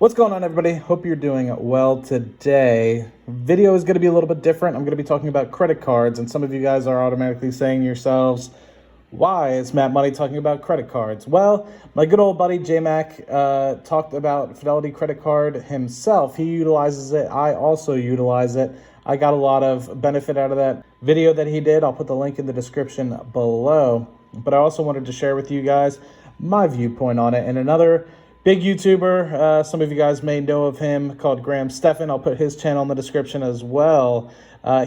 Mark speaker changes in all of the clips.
Speaker 1: What's going on, everybody? Hope you're doing well today. Video is going to be a little bit different. I'm going to be talking about credit cards, and some of you guys are automatically saying to yourselves, why is Matt Money talking about credit cards? Well, my good old buddy J-Mac talked about Fidelity credit card himself. He utilizes it. I also utilize it. I got a lot of benefit out of that video that he did. I'll put the link in the description below. But I also wanted to share with you guys my viewpoint on it. And another big YouTuber, some of you guys may know of him, called Graham Stephan. I'll put his channel in the description as well.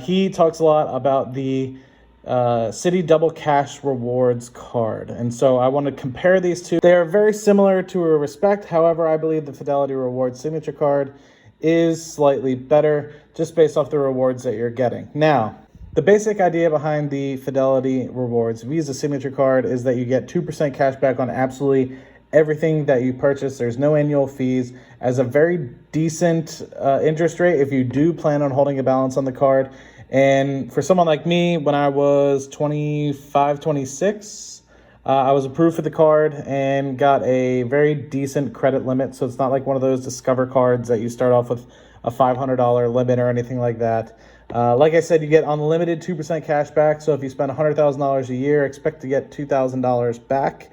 Speaker 1: He talks a lot about the Citi Double Cash Rewards card. And so I want to compare these two. They are very similar to a respect. However, I believe the Fidelity Rewards signature card is slightly better just based off the rewards that you're getting. Now, the basic idea behind the Fidelity Rewards Visa signature card is that you get 2% cash back on absolutely everything that you purchase. There's no annual fees, as a very decent interest rate if you do plan on holding a balance on the card. And for someone like me, when I was 25, 26, I was approved for the card and got a very decent credit limit. So it's not like one of those Discover cards that you start off with a $500 limit or anything like that. Like I said, you get unlimited 2% cash back. So if you spend $100,000 a year, expect to get $2,000 back.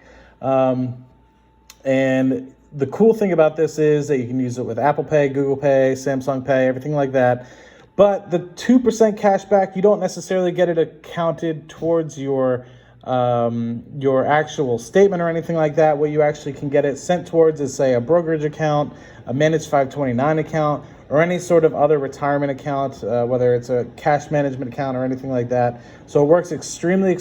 Speaker 1: And the cool thing about this is that you can use it with Apple Pay, Google Pay, Samsung Pay, everything like that. But the 2% cash back, you don't necessarily get it accounted towards your actual statement or anything like that. What you actually can get it sent towards is, say, a brokerage account, a managed 529 account, or any sort of other retirement account, whether it's a cash management account or anything like that. So it works extremely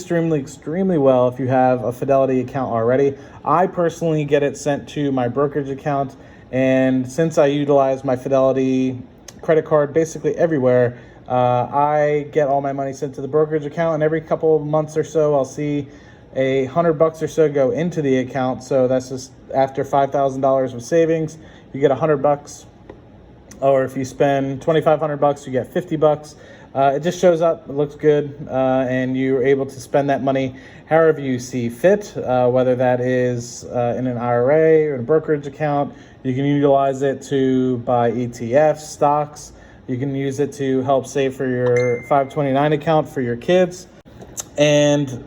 Speaker 1: well if you have a Fidelity account already. I personally get it sent to my brokerage account, and since I utilize my Fidelity credit card basically everywhere, I get all my money sent to the brokerage account, and every couple of months or so I'll see $100 or so go into the account. So that's just after $5,000 of savings, you get $100. Or if you spend $2,500, you get $50. It just shows up, it looks good, and you're able to spend that money however you see fit, whether that is in an IRA or in a brokerage account. You can utilize it to buy ETFs, stocks. You can use it to help save for your 529 account for your kids. And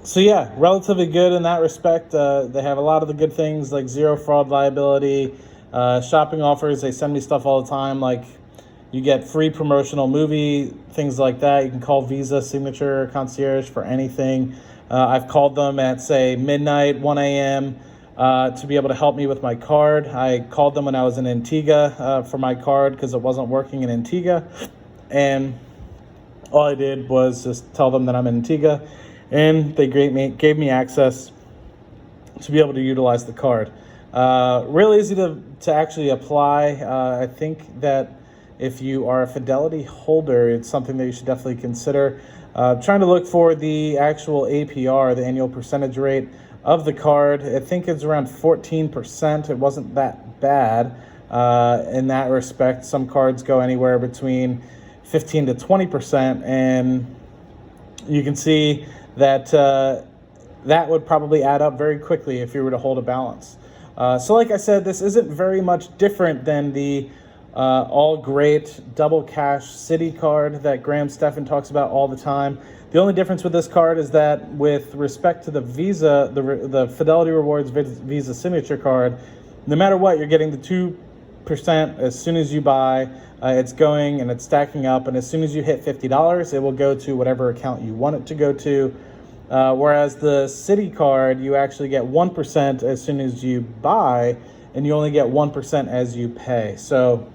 Speaker 1: so, yeah, relatively good in that respect. They have a lot of the good things like zero fraud liability, shopping offers. They send me stuff all the time, like you get free promotional movie, things like that. You can call Visa Signature Concierge for anything. I've called them at, say, midnight, 1 a.m. To be able to help me with my card. I called them when I was in Antigua for my card because it wasn't working in Antigua. And all I did was just tell them that I'm in Antigua, and they gave me access to be able to utilize the card. Real easy to actually apply. I think that if you are a Fidelity holder, it's something that you should definitely consider. Trying to look for the actual APR, the annual percentage rate of the card. I think it's around 14%. It wasn't that bad in that respect. Some cards go anywhere between 15 to 20%, and you can see that that would probably add up very quickly if you were to hold a balance. So like I said, this isn't very much different than the all great double cash Citi card that Graham Stephan talks about all the time. The only difference with this card is that with respect to the Visa, the Fidelity Rewards Visa signature card, no matter what, you're getting the 2% as soon as you buy. It's going and it's stacking up, and as soon as you hit $50, it will go to whatever account you want it to go to. Whereas the Citi card, you actually get 1% as soon as you buy, and you only get 1% as you pay. So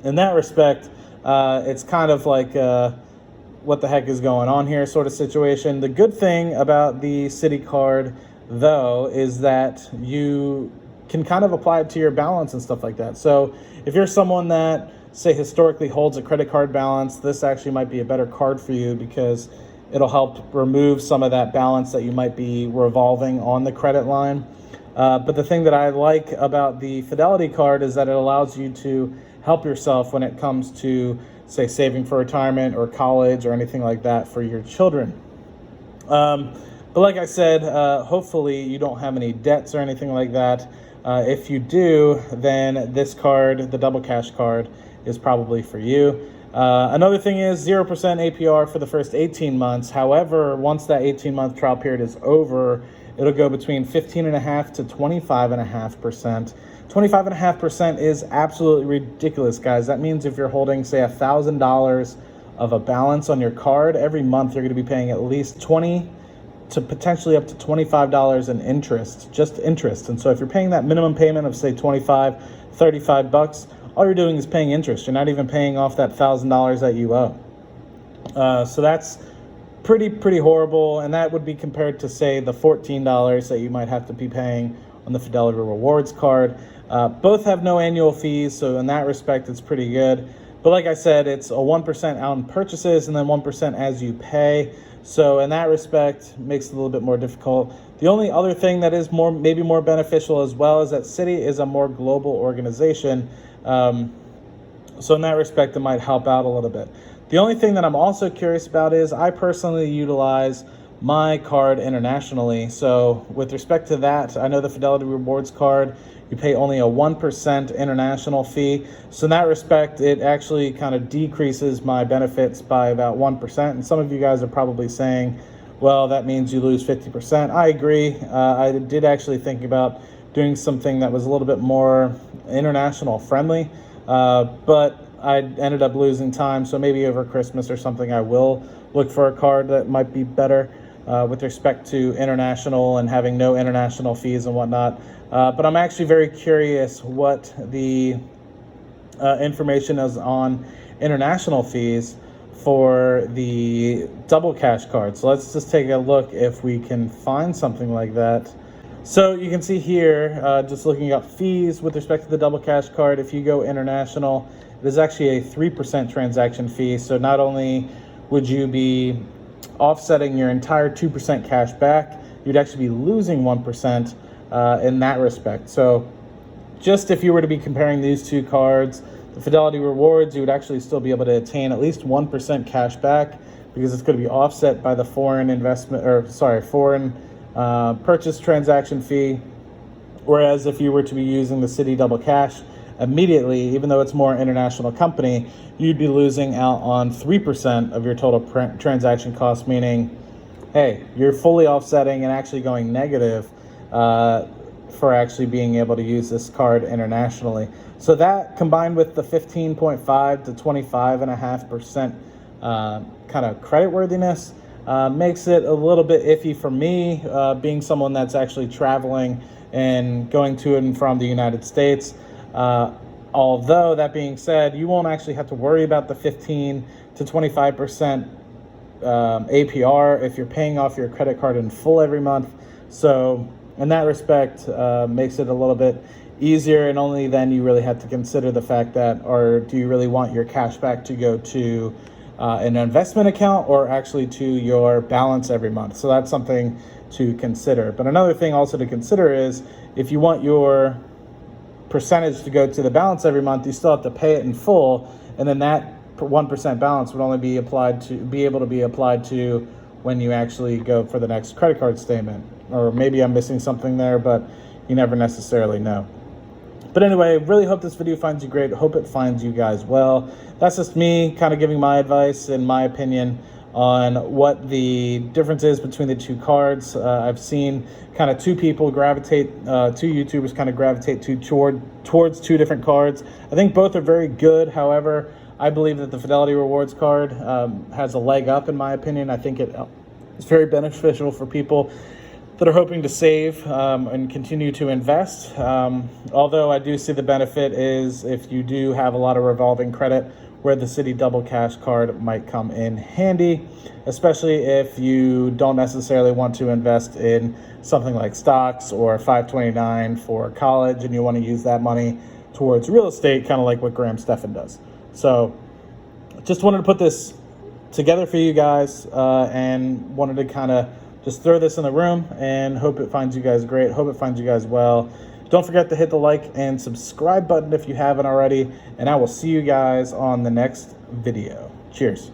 Speaker 1: in that respect, it's kind of like what the heck is going on here sort of situation. The good thing about the Citi card, though, is that you can kind of apply it to your balance and stuff like that. So if you're someone that, say, historically holds a credit card balance, this actually might be a better card for you because it'll help remove some of that balance that you might be revolving on the credit line. But the thing that I like about the Fidelity card is that it allows you to help yourself when it comes to, say, saving for retirement or college or anything like that for your children. But like I said, hopefully you don't have any debts or anything like that. If you do, then this card, the Double Cash card, is probably for you. Another thing is 0% APR for the first 18 months. However, once that 18-month trial period is over, it'll go between 15.5% to 25.5%. 25.5% is absolutely ridiculous, guys. That means if you're holding, say, $1,000 of a balance on your card, every month you're going to be paying at least $20 to potentially up to $25 in interest, just interest. And so if you're paying that minimum payment of, say, $25, $35, all you're doing is paying interest. You're not even paying off that $1,000 that you owe. So that's pretty horrible, and that would be compared to, say, the $14 that you might have to be paying on the Fidelity Rewards card. Both have no annual fees, so in that respect, it's pretty good. But like I said, it's a 1% on purchases and then 1% as you pay. So in that respect, makes it a little bit more difficult. The only other thing that is maybe more beneficial as well is that Citi is a more global organization. So in that respect, it might help out a little bit. The only thing that I'm also curious about is I personally utilize my card internationally. So with respect to that, I know the Fidelity Rewards card, you pay only a 1% international fee. So in that respect, it actually kind of decreases my benefits by about 1%. And some of you guys are probably saying, well, that means you lose 50%. I agree. I did actually think about doing something that was a little bit more international friendly, but I ended up losing time. So maybe over Christmas or something, I will look for a card that might be better with respect to international and having no international fees and whatnot. But I'm actually very curious what the information is on international fees for the Double Cash card. So let's just take a look if we can find something like that. So you can see here, just looking up fees with respect to the Double Cash card, if you go international, it is actually a 3% transaction fee. So not only would you be offsetting your entire 2% cash back, you'd actually be losing 1% in that respect. So just if you were to be comparing these two cards, the Fidelity Rewards, you would actually still be able to attain at least 1% cash back because it's going to be offset by the foreign purchase transaction fee. Whereas if you were to be using the Citi Double Cash immediately, even though it's more international company, you'd be losing out on 3% of your total transaction cost, meaning, hey, you're fully offsetting and actually going negative for actually being able to use this card internationally. So that combined with the 15.5 to 25.5% kind of creditworthiness makes it a little bit iffy for me, being someone that's actually traveling and going to and from the United States. Although that being said, you won't actually have to worry about the 15 to 25% APR if you're paying off your credit card in full every month. So in that respect, makes it a little bit easier, and only then you really have to consider the fact that, or do you really want your cash back to go to an investment account or actually to your balance every month? So that's something to consider. But another thing also to consider is if you want your percentage to go to the balance every month, you still have to pay it in full, and then that 1% balance would only be able to be applied to when you actually go for the next credit card statement. Or maybe I'm missing something there, but you never necessarily know. But anyway, really hope this video finds you great. Hope it finds you guys well. That's just me kind of giving my advice and my opinion on what the difference is between the two cards. I've seen kind of two YouTubers kind of gravitate towards two different cards. I think both are very good. However, I believe that the Fidelity Rewards card has a leg up, in my opinion. I think it's very beneficial for people that are hoping to save and continue to invest. Although I do see the benefit is if you do have a lot of revolving credit, where the Citi Double Cash card might come in handy, especially if you don't necessarily want to invest in something like stocks or 529 for college and you want to use that money towards real estate, kind of like what Graham Stephan does. So just wanted to put this together for you guys and wanted to kind of just throw this in the room and hope it finds you guys great. Hope it finds you guys well. Don't forget to hit the like and subscribe button if you haven't already, and I will see you guys on the next video. Cheers.